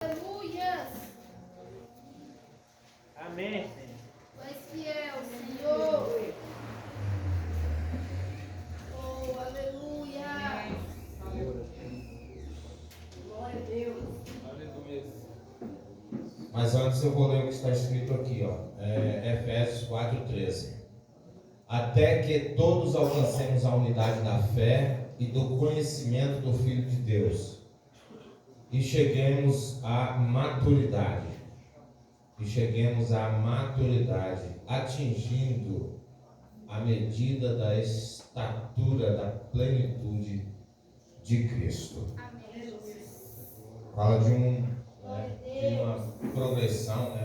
Aleluia. Amém, Senhor. Tu és fiel, Senhor. Oh, aleluia. Glória a Deus. Aleluia. Mas antes eu vou ler o que está escrito aqui, Efésios 4:13. Até que todos alcancemos a unidade da fé e do conhecimento do Filho de Deus e cheguemos à maturidade. Atingindo a medida da estatura da plenitude de Cristo. Amém. Fala de uma progressão,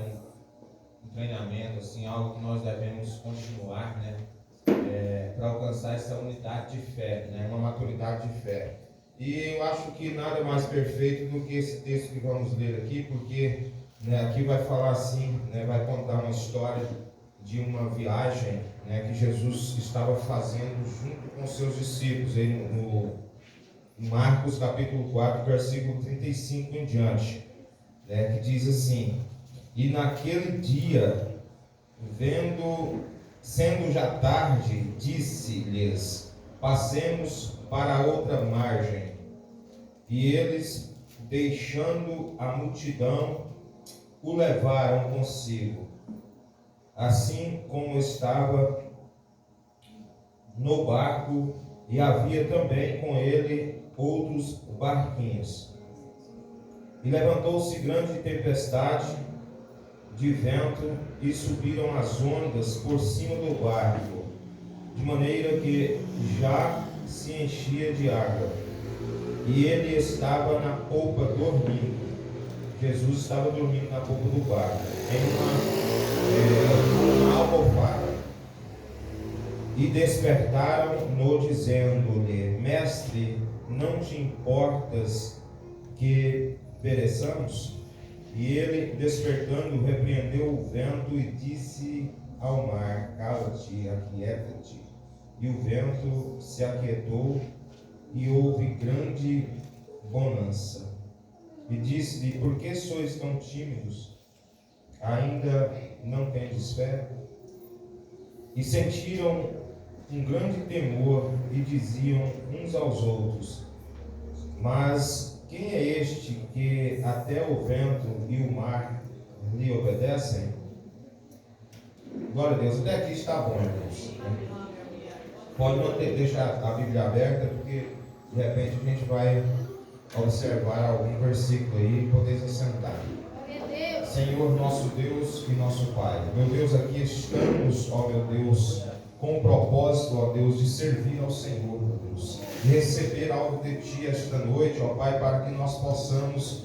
um treinamento, assim, algo que nós devemos continuar, para alcançar essa unidade de fé, uma maturidade de fé. E eu acho que nada mais perfeito do que esse texto que vamos ler aqui, porque aqui vai falar assim, vai contar uma história de uma viagem que Jesus estava fazendo junto com seus discípulos, no Marcos capítulo 4, versículo 35 em diante, que diz assim: e naquele dia, sendo já tarde, disse-lhes: passemos para a outra margem. E eles, deixando a multidão, o levaram consigo, assim como estava no barco, e havia também com ele outros barquinhos. E levantou-se grande tempestade de vento, e subiram as ondas por cima do barco, de maneira que já se enchia de água. E ele estava na polpa dormindo. Jesus estava dormindo na polpa do barco, em uma almofada. E despertaram-no, dizendo-lhe: Mestre, não te importas que pereçamos? E ele, despertando, repreendeu o vento e disse ao mar: Cala-te, aquieta-te. E o vento se aquietou, e houve grande bonança. E disse-lhe: Por que sois tão tímidos? Ainda não tendes fé? E sentiram um grande temor e diziam uns aos outros: Mas quem é este que até o vento e o mar lhe obedecem? Glória a Deus. Até aqui está bom, irmãos. Pode deixar a Bíblia aberta, porque de repente a gente vai observar algum versículo aí e poder se sentar. Senhor, nosso Deus e nosso Pai, meu Deus, aqui estamos, ó meu Deus, com o propósito, ó Deus, de servir ao Senhor, meu Deus, de receber algo de Ti esta noite, ó Pai, para que nós possamos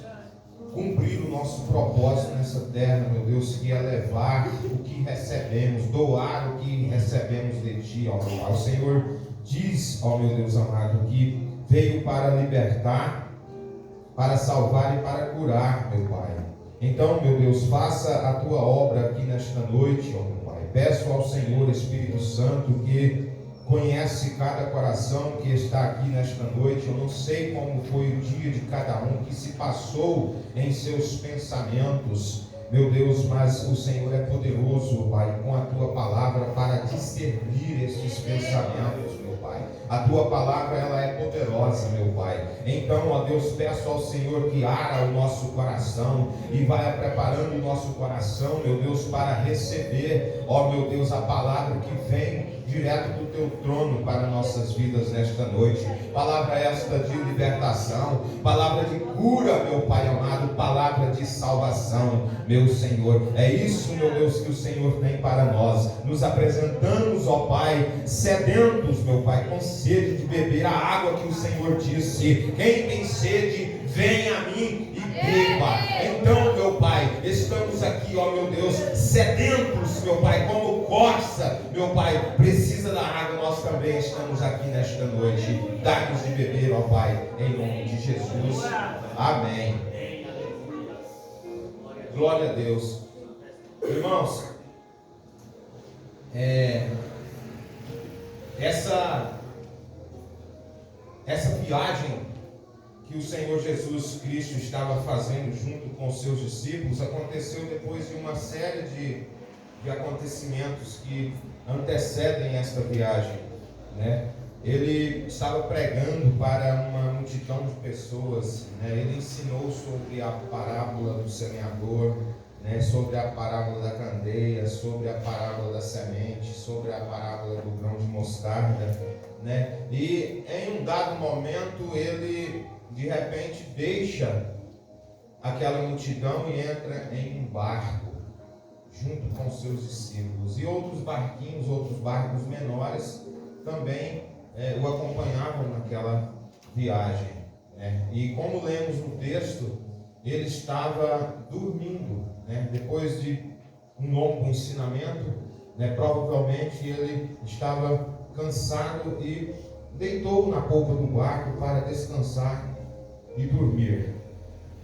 cumprir o nosso propósito nessa terra, meu Deus, que é levar o que recebemos, doar o que recebemos de Ti, ó meu Pai. O Senhor diz, ó meu Deus amado, que veio para libertar, para salvar e para curar, meu Pai. Então, meu Deus, faça a Tua obra aqui nesta noite, ó meu Pai. Peço ao Senhor Espírito Santo, que conhece cada coração que está aqui nesta noite. Eu não sei como foi o dia de cada um, que se passou em seus pensamentos, meu Deus, mas o Senhor é poderoso, Pai, com a Tua palavra para discernir estes pensamentos, meu Pai. A Tua palavra, ela é poderosa, meu Pai. Então, ó Deus, peço ao Senhor que ara o nosso coração e vai preparando o nosso coração, meu Deus, para receber, ó meu Deus, a palavra que vem direto do Teu trono para nossas vidas nesta noite. Palavra esta de libertação, palavra de cura, meu Pai amado, palavra de salvação, meu Senhor. É isso, meu Deus, que o Senhor tem para nós. Nos apresentamos, ó Pai, sedentos, meu Pai, com sede de beber a água que o Senhor disse: quem tem sede, venha a mim e beba. Então, meu Pai, estamos aqui, ó meu Deus, sedentos, meu Pai, como corça, meu Pai, precisa da água. Nós também estamos aqui nesta noite. Dá-nos de beber, ó Pai, em nome de Jesus. Amém. Glória a Deus. Irmãos, essa viagem que o Senhor Jesus Cristo estava fazendo junto com os seus discípulos aconteceu depois de uma série de acontecimentos que antecedem esta viagem, né? Ele estava pregando para uma multidão de pessoas, né? Ele ensinou sobre a parábola do semeador, né? Sobre a parábola da candeia, sobre a parábola da semente, sobre a parábola do grão de mostarda, né? E em um dado momento ele de repente deixa aquela multidão e entra em um barco junto com seus discípulos, e outros barquinhos, outros barcos menores também o acompanhavam naquela viagem, né? E como lemos no texto, ele estava dormindo, né? Depois de um longo ensinamento, né? Provavelmente ele estava cansado e deitou na polpa do barco para descansar e dormir,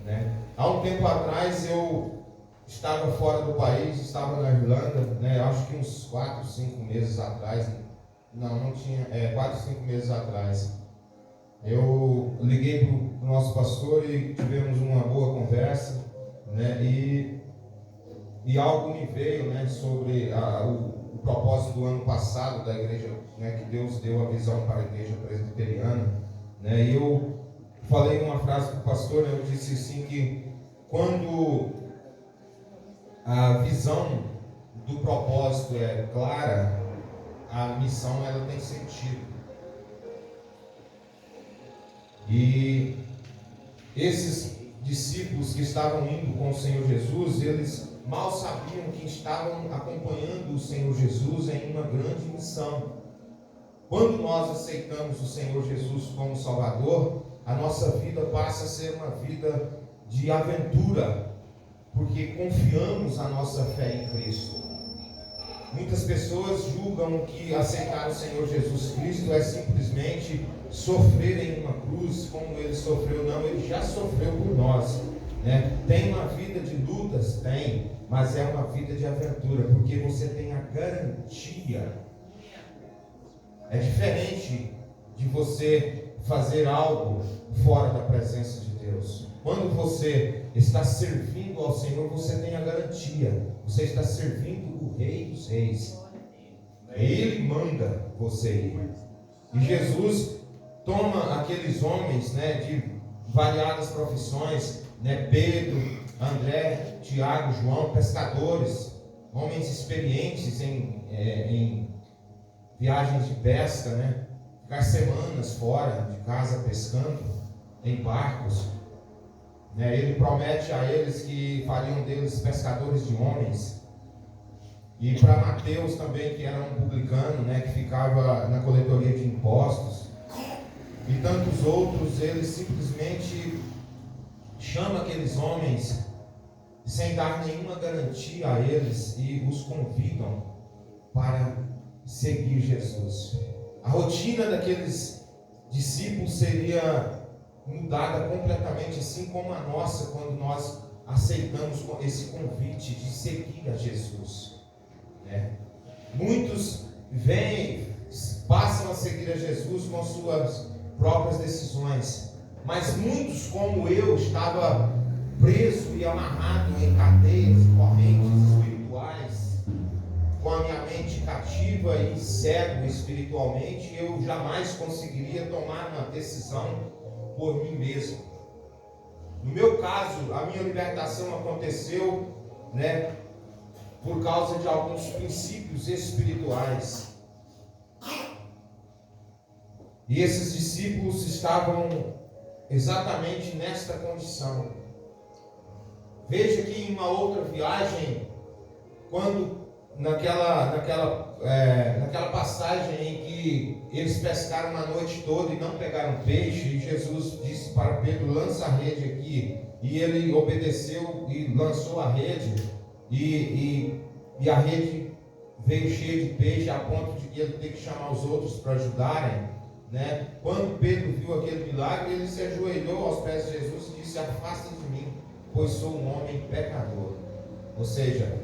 né? Há um tempo atrás eu estava fora do país, estava na Irlanda, né? Acho que uns 4, 5 meses atrás, não tinha, 4, 5 meses atrás, eu liguei para o nosso pastor e tivemos uma boa conversa, né? E algo me veio, né, sobre o propósito do ano passado da igreja, né, que Deus deu a visão para a igreja presbiteriana, né? E eu falei uma frase para o pastor, né? Eu disse assim que quando a visão do propósito é clara, a missão ela tem sentido. E esses discípulos que estavam indo com o Senhor Jesus, eles mal sabiam que estavam acompanhando o Senhor Jesus em uma grande missão. Quando nós aceitamos o Senhor Jesus como Salvador, a nossa vida passa a ser uma vida de aventura, porque confiamos a nossa fé em Cristo. Muitas pessoas julgam que aceitar o Senhor Jesus Cristo é simplesmente sofrer em uma cruz, como Ele sofreu. Não, Ele já sofreu por nós, né? Tem uma vida de lutas? Tem, mas é uma vida de aventura, porque você tem a garantia. É diferente de você fazer algo fora da presença de Deus. Quando você está servindo ao Senhor, você tem a garantia. Você está servindo o Rei dos Reis. Ele manda você ir. E Jesus toma aqueles homens, né, de variadas profissões, né, Pedro, André, Tiago, João, pescadores, homens experientes em viagens de pesca, né, ficar semanas fora de casa pescando em barcos. Ele promete a eles que fariam deles pescadores de homens. E para Mateus também, que era um publicano, né, que ficava na coletoria de impostos, e tantos outros, ele simplesmente chama aqueles homens sem dar nenhuma garantia a eles e os convidam para seguir Jesus. A rotina daqueles discípulos seria mudada completamente, assim como a nossa, quando nós aceitamos esse convite de seguir a Jesus, né? Muitos passam a seguir a Jesus com suas próprias decisões, mas muitos, como eu, estava preso e amarrado em cadeias e correntes espirituais, com a minha mente cativa e cego espiritualmente, eu jamais conseguiria tomar uma decisão por mim mesmo. No meu caso, a minha libertação aconteceu, né, por causa de alguns princípios espirituais. E esses discípulos estavam exatamente nesta condição. Veja que em uma outra viagem, quando naquela passagem em que eles pescaram a noite toda e não pegaram peixe, e Jesus disse para Pedro: lança a rede aqui, e ele obedeceu e lançou a rede, e a rede veio cheia de peixe, a ponto de que ele ter que chamar os outros para ajudarem, né? Quando Pedro viu aquele milagre, ele se ajoelhou aos pés de Jesus e disse: afasta de mim, pois sou um homem pecador. Ou seja,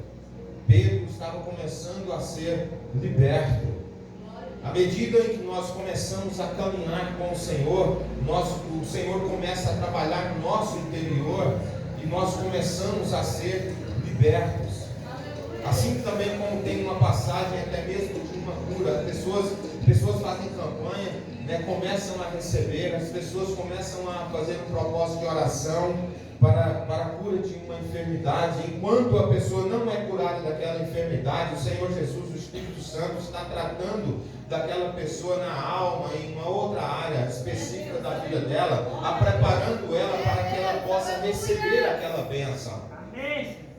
Pedro estava começando a ser liberto. À medida em que nós começamos a caminhar com o Senhor começa a trabalhar no nosso interior e nós começamos a ser libertos. Assim também como tem uma passagem até mesmo de uma cura, pessoas fazem campanha, né, começam a receber, as pessoas começam a fazer um propósito de oração para a cura de uma enfermidade. Enquanto a pessoa não é curada daquela enfermidade, o Senhor Jesus, o Espírito Santo, está tratando daquela pessoa na alma, em uma outra área específica da vida dela, preparando ela para que ela possa receber aquela bênção.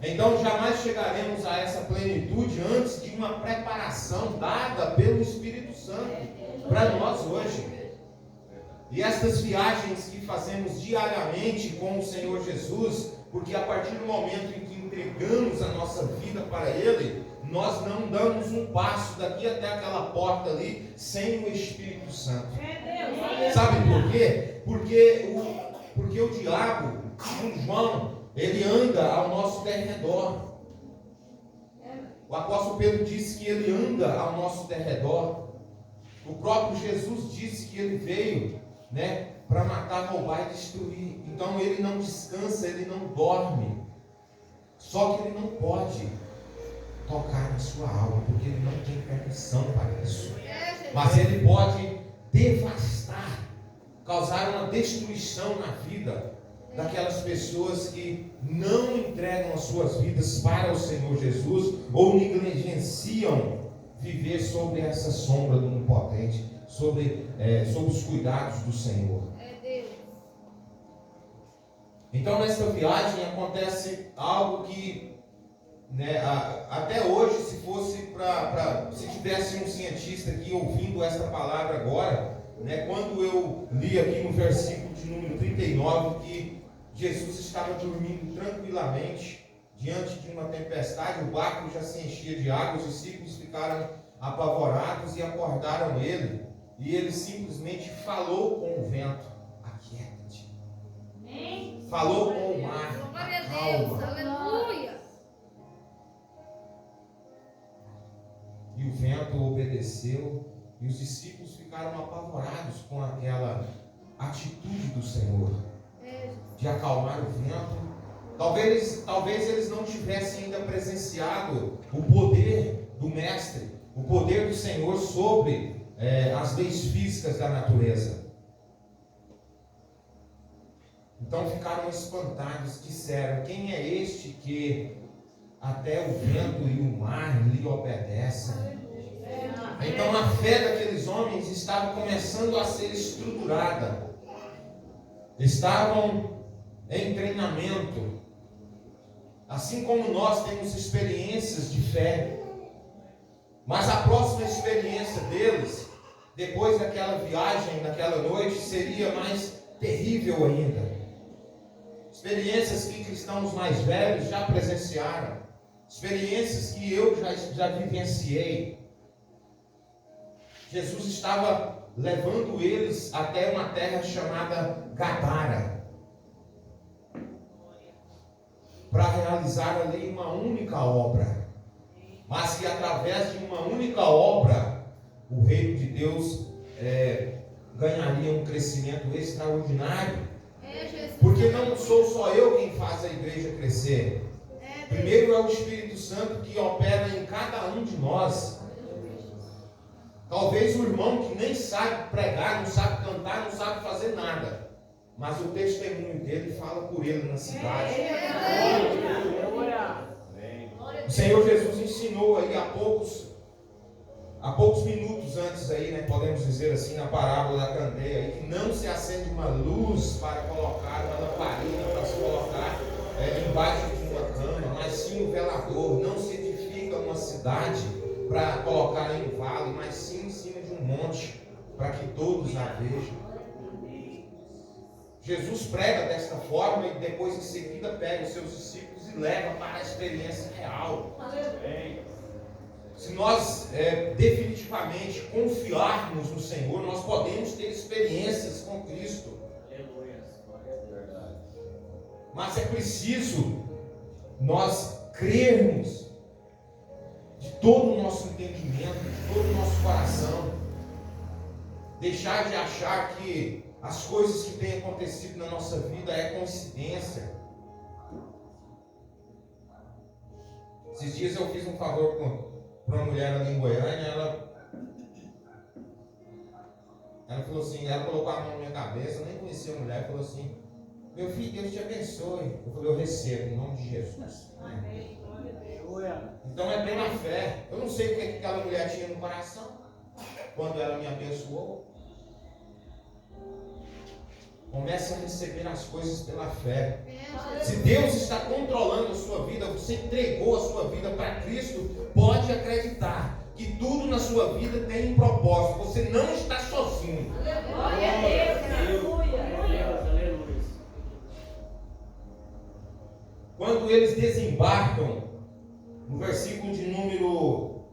Então jamais chegaremos a essa plenitude antes de uma preparação dada pelo Espírito Santo para nós hoje. E estas viagens que fazemos diariamente com o Senhor Jesus, porque a partir do momento em que entregamos a nossa vida para Ele, nós não damos um passo daqui até aquela porta ali sem o Espírito Santo. Sabe por quê? Porque o diabo, o João, ele anda ao nosso derredor. O apóstolo Pedro disse que ele anda ao nosso derredor. O próprio Jesus disse que ele veio, né, para matar, roubar e destruir. Então ele não descansa, ele não dorme. Só que ele não pode tocar na sua alma, porque ele não tem permissão para isso. Mas ele pode devastar, causar uma destruição na vida daquelas pessoas que não entregam as suas vidas para o Senhor Jesus ou negligenciam viver sobre essa sombra do Onipotente, sobre os cuidados do Senhor. Então nessa viagem acontece algo que, né, até hoje, se tivesse um cientista aqui ouvindo esta palavra agora, né, quando eu li aqui no versículo de número 39 que Jesus estava dormindo tranquilamente diante de uma tempestade, o barco já se enchia de água, os discípulos ficaram apavorados e acordaram ele, e ele simplesmente falou com o vento: aquieta-te. Falou com o mar: acalma. Aleluia. E o vento obedeceu, e os discípulos ficaram apavorados com aquela atitude do Senhor de acalmar o vento. Talvez eles não tivessem ainda presenciado o poder do Mestre, o poder do Senhor sobre as leis físicas da natureza. Então ficaram espantados, disseram: quem é este que até o vento e o mar lhe obedecem? Então a fé daqueles homens estava começando a ser estruturada. Estavam em treinamento. Assim como nós temos experiências de fé. Mas a próxima experiência deles, depois daquela viagem, naquela noite, seria mais terrível ainda. Experiências que cristãos mais velhos já presenciaram. Experiências que eu já vivenciei. Jesus estava levando eles até uma terra chamada Gadara, para realizar ali uma única obra. Mas que através de uma única obra, o reino de Deus ganharia um crescimento extraordinário. Porque não sou só eu quem faz a igreja crescer. Primeiro é o Espírito Santo que opera em cada um de nós. Talvez o irmão que nem sabe pregar, não sabe cantar, não sabe fazer nada, mas o testemunho dele fala por ele na cidade. O Senhor Jesus ensinou aí há poucos minutos antes aí, né, podemos dizer assim, na parábola da candeia aí, que não se acende uma luz para colocar uma lamparina, para se colocar embaixo de uma cama, mas sim o velador. Não se edifica uma cidade para colocar em um vale, mas sim em cima de um monte, para que todos a vejam. Jesus prega desta forma e depois em seguida pega os seus discípulos e leva para a experiência real. Se nós definitivamente confiarmos no Senhor, nós podemos ter experiências com Cristo. Mas é preciso nós crermos de todo o nosso entendimento, de todo o nosso coração, Deixar de achar que as coisas que têm acontecido na nossa vida é coincidência. Esses dias eu fiz um favor para uma mulher ali em Goiânia. Ela falou assim, ela colocou a mão na minha cabeça, eu nem conhecia a mulher, falou assim: meu filho, Deus te abençoe. Eu falei: eu recebo, em nome de Jesus. Amém. Então é pela fé. Eu não sei o que aquela mulher tinha no coração quando ela me abençoou. Comece a receber as coisas pela fé. Se Deus está controlando a sua vida, você entregou a sua vida para Cristo, pode acreditar que tudo na sua vida tem um propósito. Você não está sozinho. Glória a Deus. Aleluia. Quando eles desembarcam, no versículo de número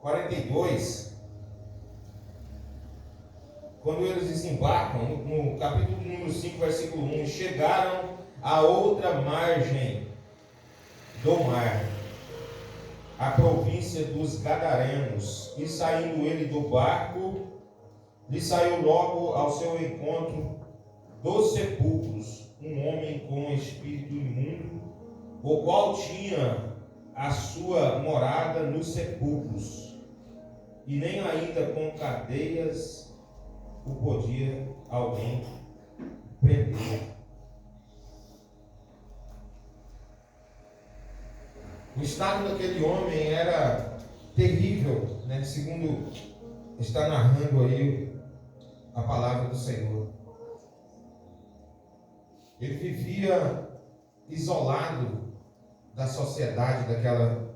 42, quando eles desembarcam, no capítulo número 5, versículo 1, chegaram à outra margem do mar, a província dos Gadarenos, e saindo ele do barco, lhe saiu logo ao seu encontro dos sepulcros um homem com espírito imundo, o qual tinha a sua morada nos sepulcros, e nem ainda com cadeias o podia alguém prender. O estado daquele homem era terrível, né? Segundo está narrando aí a palavra do Senhor. Ele vivia isolado da sociedade daquela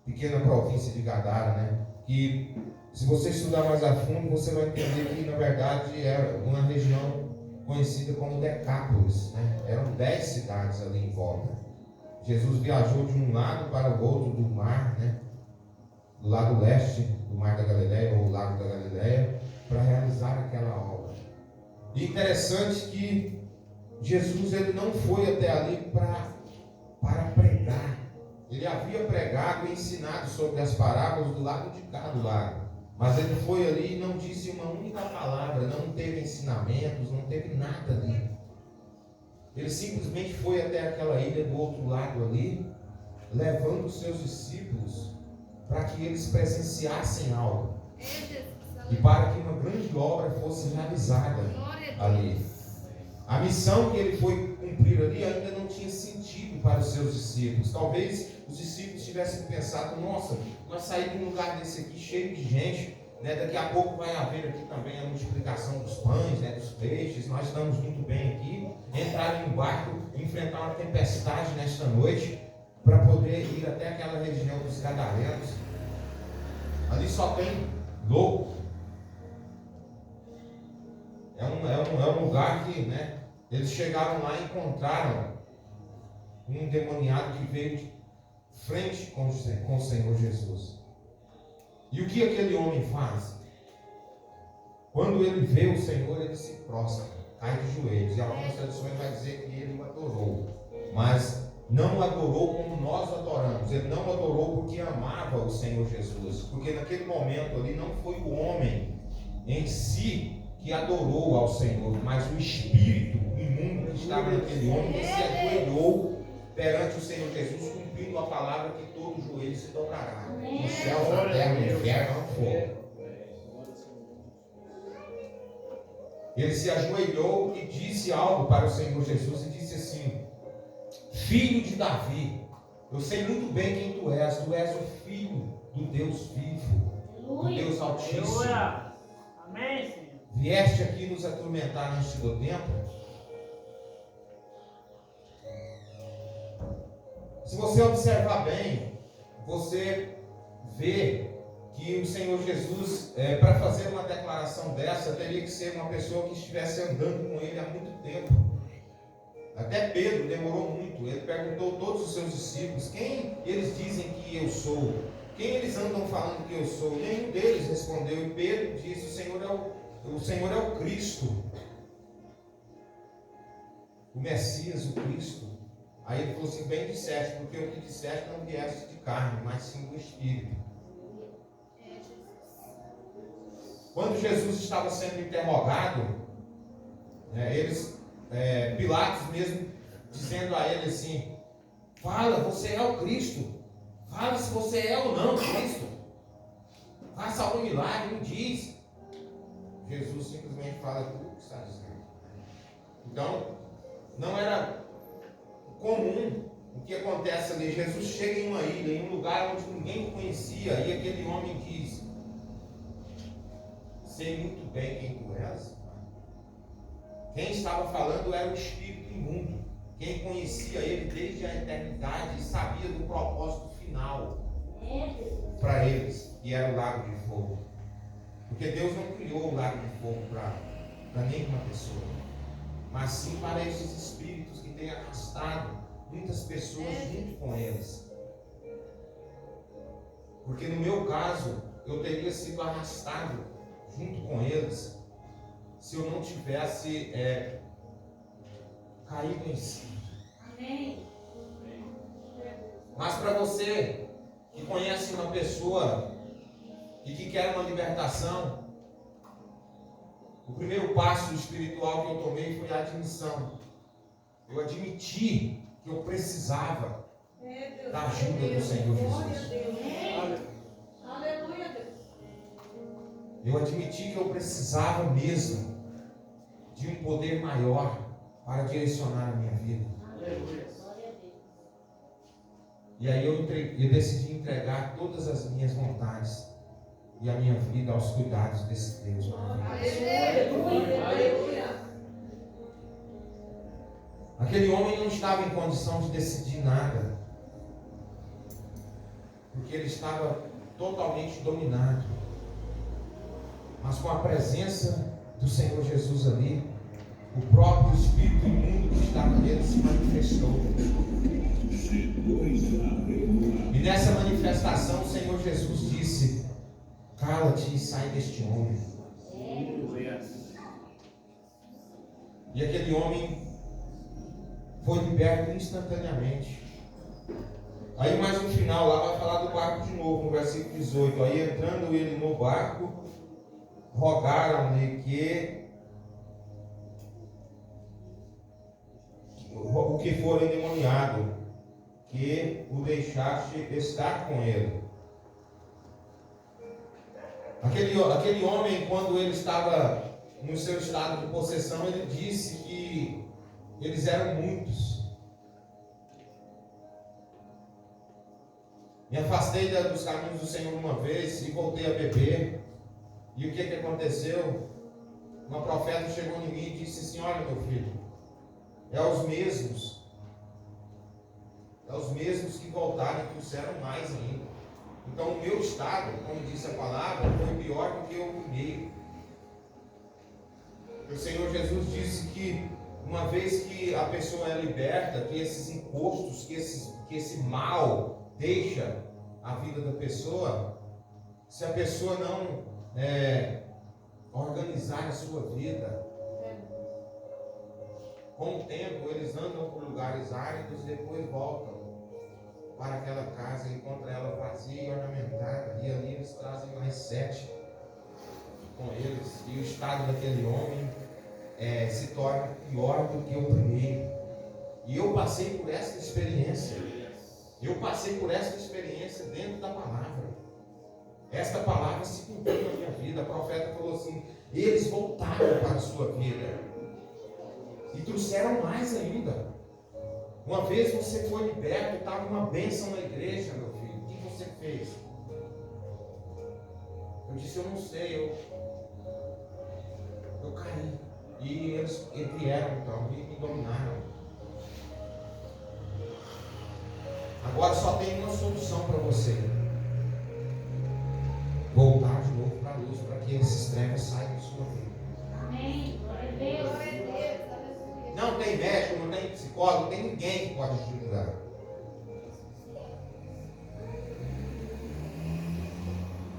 pequena província de Gadara, né? E se você estudar mais a fundo, você vai entender que na verdade era uma região conhecida como Decápolis, né? Eram 10 cidades ali em volta. Jesus viajou de um lado para o outro do mar, né? Do lado leste do Mar da Galileia, ou Lago da Galileia, para realizar aquela obra. E interessante que Jesus ele não foi até ali para pregar. Ele havia pregado e ensinado sobre as parábolas do lado de cá do lago. Mas ele foi ali e não disse uma única palavra, não teve ensinamentos, não teve nada ali. Ele simplesmente foi até aquela ilha do outro lado ali, levando os seus discípulos para que eles presenciassem algo. E para que uma grande obra fosse realizada ali. A missão que ele foi cumprir ali ainda não tinha sentido para os seus discípulos. Talvez os discípulos tivessem pensado: nossa, nós saímos de um lugar desse aqui cheio de gente, né? Daqui a pouco vai haver aqui também a multiplicação dos pães, né? Dos peixes, nós estamos muito bem aqui. Entrar em um barco, enfrentar uma tempestade nesta noite, para poder ir até aquela região dos Gadarenos. Ali só tem louco. É um lugar que, né? Eles chegaram lá e encontraram um endemoniado que veio de frente com o Senhor Jesus. E o que aquele homem faz? Quando ele vê o Senhor, ele se prostra, cai de joelhos. E algumas traduções vai dizer que ele o adorou. Mas não o adorou como nós adoramos. Ele não adorou porque amava o Senhor Jesus. Porque naquele momento ali não foi o homem em si que adorou ao Senhor, mas o espírito imundo que estava naquele homem, que se ajoelhou perante o Senhor Jesus, cumprindo a palavra que todo joelho se dobrará, no céu, na terra, no inferno, onde for. Ele se ajoelhou e disse algo para o Senhor Jesus e disse assim: filho de Davi, eu sei muito bem quem tu és o filho do Deus vivo, do Deus Altíssimo. Amém, Senhor. Vieste aqui nos atormentar neste do tempo? Se você observar bem, você vê que o Senhor Jesus, para fazer uma declaração dessa, teria que ser uma pessoa que estivesse andando com ele há muito tempo. Até Pedro demorou muito. Ele perguntou a todos os seus discípulos: quem eles dizem que eu sou? Quem eles andam falando que eu sou? Nenhum deles respondeu. E Pedro disse: o Senhor é o Cristo, o Messias, o Cristo. Aí ele falou assim: bem disseste, porque o que disseste não vieste de carne, mas sim do Espírito. Quando Jesus estava sendo interrogado, Pilatos mesmo dizendo a ele assim: fala, você é o Cristo. Fala se você é ou não o Cristo. Faça algum milagre, me diz. Jesus simplesmente fala tudo o que está dizendo. Então, não era comum o que acontece ali. Jesus chega em uma ilha, em um lugar onde ninguém o conhecia, e aquele homem diz: sei muito bem quem tu és. Quem estava falando era o espírito imundo. Quem conhecia ele desde a eternidade e sabia do propósito final para eles, que era o lago de fogo. Porque Deus não criou o lago de fogo para nenhuma pessoa, mas sim para esses espíritos que têm arrastado muitas pessoas junto com eles. Porque no meu caso, eu teria sido arrastado junto com eles se eu não tivesse caído em si. Amém. Mas para você que conhece uma pessoa e que quer uma libertação, o primeiro passo espiritual que eu tomei foi a admissão. Eu admiti que eu precisava da ajuda do Senhor Jesus. Aleluia, Deus. Eu admiti que eu precisava mesmo de um poder maior para direcionar a minha vida. E aí eu decidi entregar todas as minhas vontades e a minha vida aos cuidados desse Deus maravilhoso. Aleluia. Aquele homem não estava em condição de decidir nada, porque ele estava totalmente dominado. Mas com a presença do Senhor Jesus ali, o próprio espírito imundo que estava nele se manifestou. E nessa manifestação o Senhor Jesus disse: cala-te e sai deste homem. E aquele homem foi liberto instantaneamente. Aí mais no final lá vai falar do barco de novo, no versículo 18. Aí entrando ele no barco, rogaram-lhe que o que for endemoniado, que o deixasse estar com ele. Aquele homem, quando ele estava no seu estado de possessão, ele disse que eles eram muitos. Me afastei dos caminhos do Senhor uma vez e voltei a beber. E o que aconteceu? Uma profeta chegou em mim e disse assim: olha, meu filho, é os mesmos que voltaram e trouxeram mais ainda. Então o meu estado, como disse a palavra, foi pior do que o primeiro. O Senhor Jesus disse que uma vez que a pessoa é liberta, que esses encostos, que esse mal deixa a vida da pessoa, se a pessoa não organizar a sua vida, com o tempo eles andam por lugares áridos e depois voltam para aquela casa e encontram ela vazia e ornamentada, e ali eles trazem mais 7 com eles, e o estado daquele homem se torna pior do que o primeiro. E eu passei por essa experiência. Dentro da palavra. Esta palavra se cumpriu na minha vida. A profeta falou assim: eles voltaram para a sua vida e trouxeram mais ainda. Uma vez você foi liberto, estava uma bênção na igreja, meu filho. O que você fez? Eu disse: eu não sei, eu caí. E eles vieram então e me dominaram. Agora só tem uma solução para você: voltar de novo para a luz, para que esses trevas saiam da sua vida. Amém. Glória a Deus. Glória a Deus. Aleluia. Não tem médico, não tem psicólogo, não tem ninguém que pode te ajudar.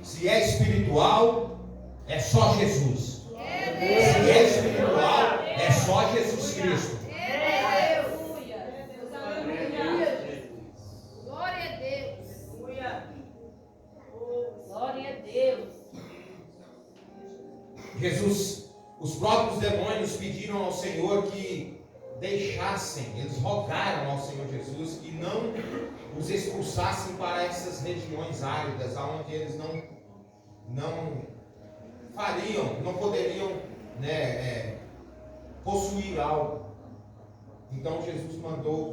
Se é espiritual, é só Jesus. Se é espiritual, é só Jesus Cristo. Glória a Deus. Glória a Deus. Jesus, os próprios demônios pediram ao Senhor que deixassem, eles rogaram ao Senhor Jesus que não os expulsassem para essas regiões áridas, onde eles não fariam, não poderiam, possuir algo. Então Jesus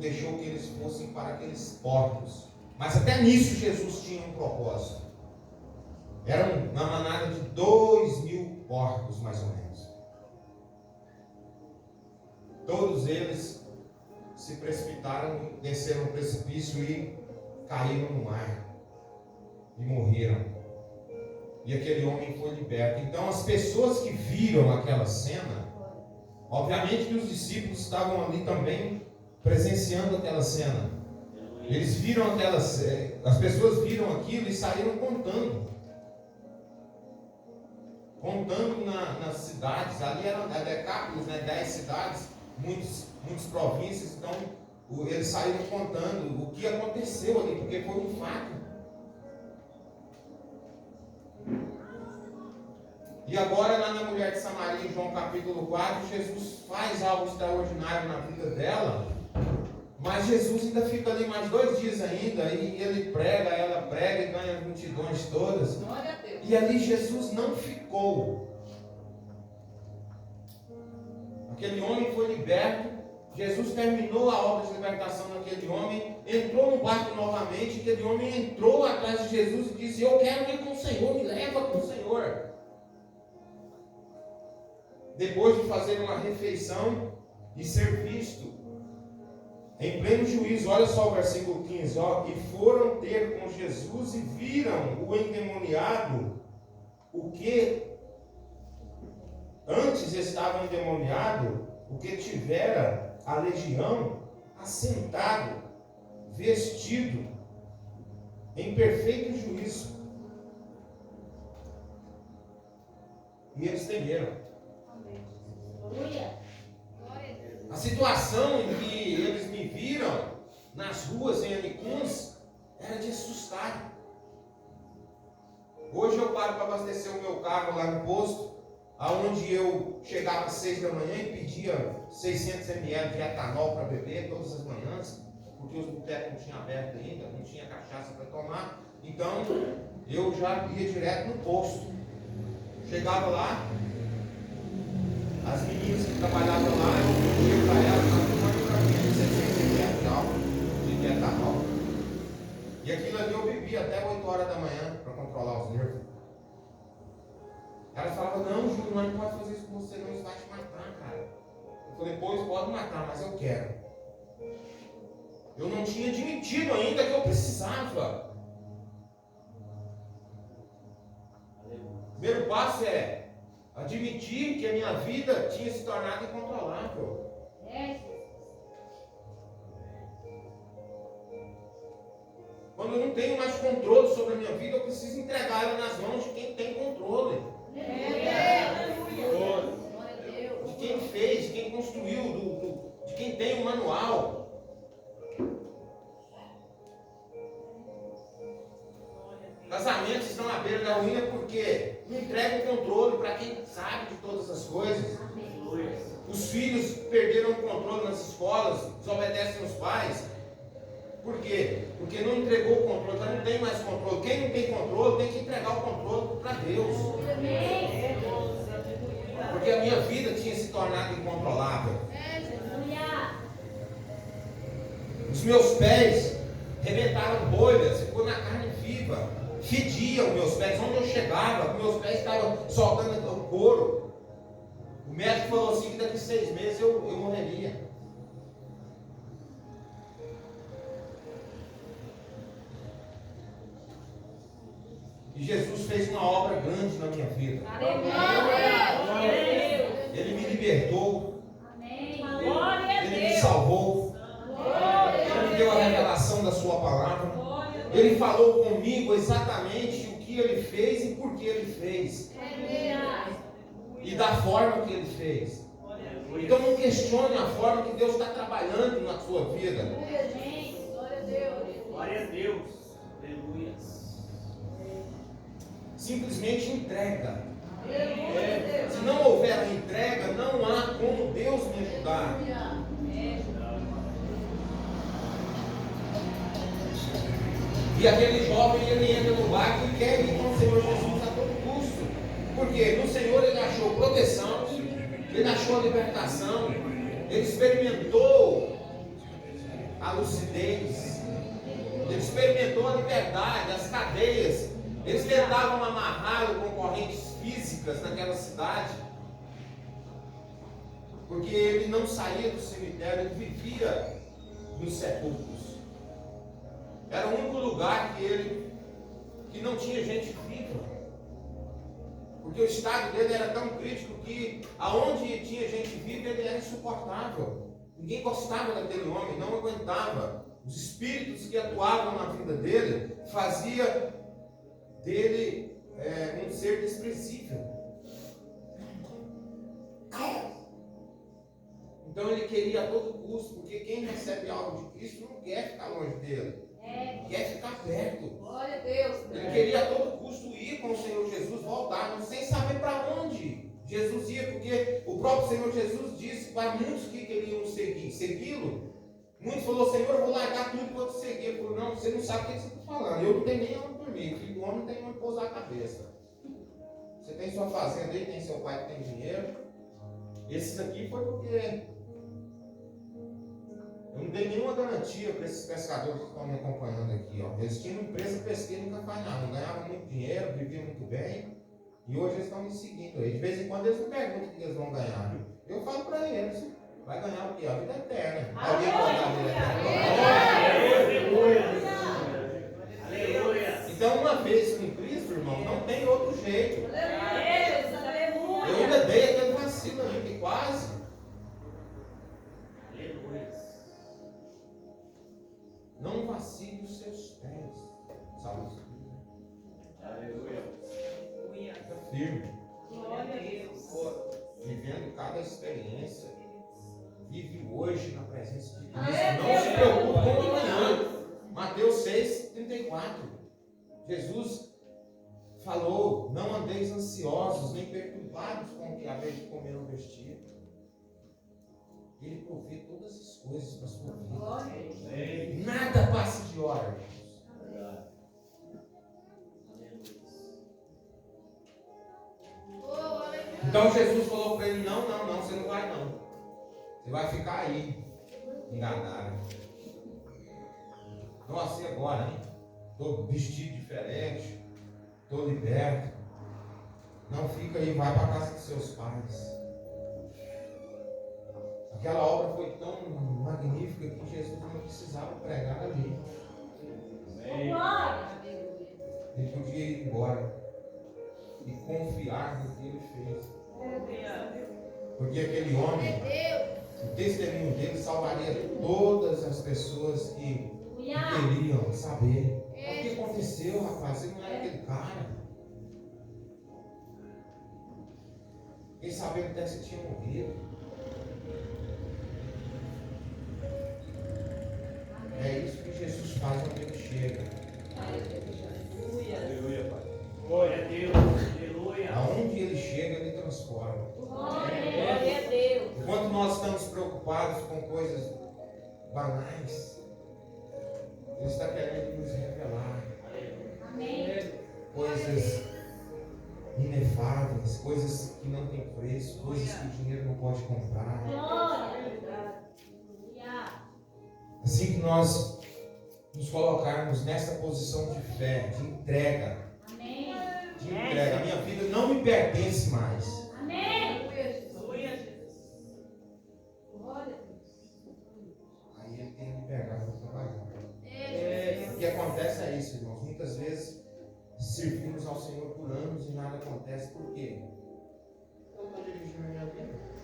deixou que eles fossem para aqueles portos. Mas até nisso Jesus tinha um propósito. Era uma manada de 2.000 porcos, mais ou menos. Todos eles se precipitaram, desceram no precipício e caíram no mar. E morreram. E aquele homem foi liberto. Então as pessoas que viram aquela cena, obviamente que os discípulos estavam ali também presenciando aquela cena. Eles viram aquela cena, as pessoas viram aquilo e saíram contando nas cidades. Ali eram decápolis, 10 cidades, muitas províncias. Então eles saíram contando o que aconteceu ali, porque foi um fato. E agora lá na mulher de Samaria, em João capítulo 4, Jesus faz algo extraordinário na vida dela, mas Jesus ainda fica ali mais 2 dias ainda, e ele prega, ela prega e ganha as multidões todas. E ali Jesus não ficou. Aquele homem foi liberto, Jesus terminou a obra de libertação daquele homem, entrou no barco novamente, aquele homem entrou atrás de Jesus e disse: eu quero ir com o Senhor, me leva com o Senhor. Depois de fazer uma refeição e ser visto em pleno juízo, olha só o versículo 15, e foram ter com Jesus e viram o endemoniado, o que antes estava endemoniado, o que tivera a legião, assentado, vestido, em perfeito juízo. E eles temeram. A situação em que eles me viram nas ruas em Anicuns era de assustar. Hoje eu paro para abastecer o meu carro lá no posto, aonde eu chegava às 6 da manhã e pedia 600 ml de etanol para beber todas as manhãs, porque os botecos não tinham aberto ainda, não tinha cachaça para tomar. Então eu já ia direto no posto. Chegava lá, as meninas que trabalhavam lá, eu pedia para elas para mim 600 ml de álcool, de etanol. E aquilo ali eu bebia até 8 horas da manhã para controlar os nervos. Elas falavam: não, Júlio, nós não pode fazer isso com você, não, isso vai te matar, cara. Eu falei: pois pode matar, mas eu quero. Eu não tinha admitido ainda que eu precisava. O primeiro passo é admitir que a minha vida tinha se tornado incontrolável. Quando eu não tenho mais controle sobre a minha vida, eu preciso entregar ela nas mãos de quem tem controle. De quem fez, de quem construiu, de quem tem o manual. Casamentos estão à beira da ruína porque não entregam o controle para quem sabe de todas as coisas. Os filhos perderam o controle nas escolas, desobedecem os pais. Por quê? Porque não entregou o controle, já não tem mais controle. Quem não tem controle tem que entregar o controle para Deus. Porque a minha vida tinha se tornado incontrolável. Os meus pés rebentaram bolhas, ficou na carne viva. Fediam meus pés, onde eu chegava, meus pés estavam soltando o couro. O médico falou assim que daqui 6 meses eu morreria. E Jesus fez uma obra grande na minha vida. Ele me libertou. Ele me salvou. Ele me deu a revelação da sua palavra. Ele falou comigo exatamente o que ele fez e por que ele fez. E da forma que ele fez. Então não questione a forma que Deus está trabalhando na sua vida. Glória a Deus. Aleluia. Simplesmente entrega. Se não houver a entrega, não há como Deus me ajudar. E aquele jovem, ele entra no barco e quer ir com o Senhor Jesus a todo custo. Porque no Senhor ele achou proteção, ele achou a libertação, ele experimentou a lucidez, ele experimentou a liberdade, as cadeias. Eles tentavam amarrá-lo com correntes físicas naquela cidade, porque ele não saía do cemitério, ele vivia nos sepulcros. Era o único lugar que não tinha gente viva, porque o estado dele era tão crítico que aonde tinha gente viva ele era insuportável. Ninguém gostava daquele homem, não aguentava. Os espíritos que atuavam na vida dele fazia dele um ser desprezível. Então ele queria a todo custo, porque quem recebe algo de Cristo não quer ficar longe dele, quer ficar perto. Glória a Deus. Ele queria a todo custo ir com o Senhor Jesus, voltar, mas sem saber para onde Jesus ia, porque o próprio Senhor Jesus disse para muitos que queriam segui-lo. Muitos falaram: Senhor, eu vou largar tudo para te seguir. Ele falou: não, você não sabe o que você está falando. Eu não tenho nem onde dormir. O filho do homem não tem onde pousar a cabeça. Você tem sua fazenda aí, tem seu pai que tem dinheiro. Esses aqui foi porque eu não dei nenhuma garantia para esses pescadores que estão me acompanhando aqui. Ó. Eles tinham uma empresa pesqueira e nunca ganhavam. Ganhavam muito dinheiro, viviam muito bem. E hoje eles estão me seguindo aí. De vez em quando eles me perguntam o que eles vão ganhar. Eu falo para eles: vai ganhar o quê? A vida eterna. Alguém vai ganhar a vida eterna? Então, uma vez com Cristo, irmão, não tem outro jeito. Eu ainda dei aquele vacilo ali, que quase. Não vacile os seus pés. Saúde. Aleluia. Fica firme. Vivendo cada experiência. Vive hoje na presença de Cristo. Não se preocupe com o amanhã. Mateus 6:34. Jesus falou: não andeis ansiosos, nem perturbados com o que haver de comer ou vestir. Ele provê todas as coisas para a sua vida. Nada passe de hora, irmãos. Então Jesus falou para ele: não, você não vai não. Você vai ficar aí, enganado. Nossa, e agora, hein? Estou vestido diferente, estou liberto. Não fica aí, vai para a casa dos seus pais. Aquela obra foi tão magnífica que Jesus não precisava pregar ali. Ele podia ir embora e confiar no que ele fez. Porque aquele homem, o testemunho dele salvaria todas as pessoas que queriam saber o que aconteceu, rapaz. Você não era aquele cara. Quem sabia até se tinha morrido. É isso que Jesus faz quando ele chega. Aleluia, Pai. Glória a Deus. Aleluia. Aonde ele chega, ele transforma. Glória a Deus. Enquanto nós estamos preocupados com coisas banais, ele está querendo nos revelar. Amém. Coisas inefáveis, coisas que não têm preço, coisas que o dinheiro não pode comprar. Glória. Assim que nós nos colocarmos nessa posição de fé, de entrega, Amém. de entrega, a minha vida não me pertence mais. Amém. Aí ele tem liberdade para trabalhar. O que acontece é isso, irmãos. Muitas vezes servimos ao Senhor por anos e nada acontece. Por quê? Eu estou dirigindo a minha vida.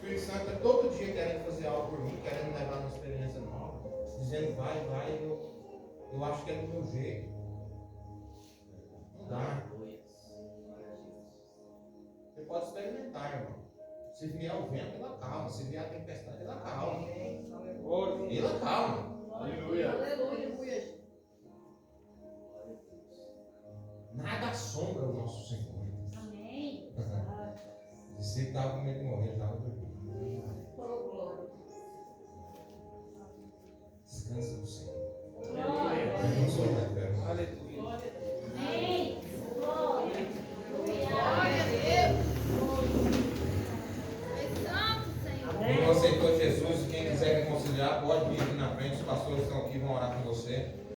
O Espírito Santo é todo dia querendo fazer algo por mim, querendo me levar numa experiência nova, dizendo vai, eu acho que é do meu jeito. Não dá. Você pode experimentar, irmão. Se vier o vento, ele acalma. Se vier a tempestade, ele acalma. Ele acalma. Aleluia. Nada assombra o nosso Senhor. Aleluia. Amém. Glória. Glória a Deus. É santo, Senhor. Quem não aceitou Jesus e quem quiser reconciliar, pode vir aqui na frente. Os pastores estão aqui, vão orar com você.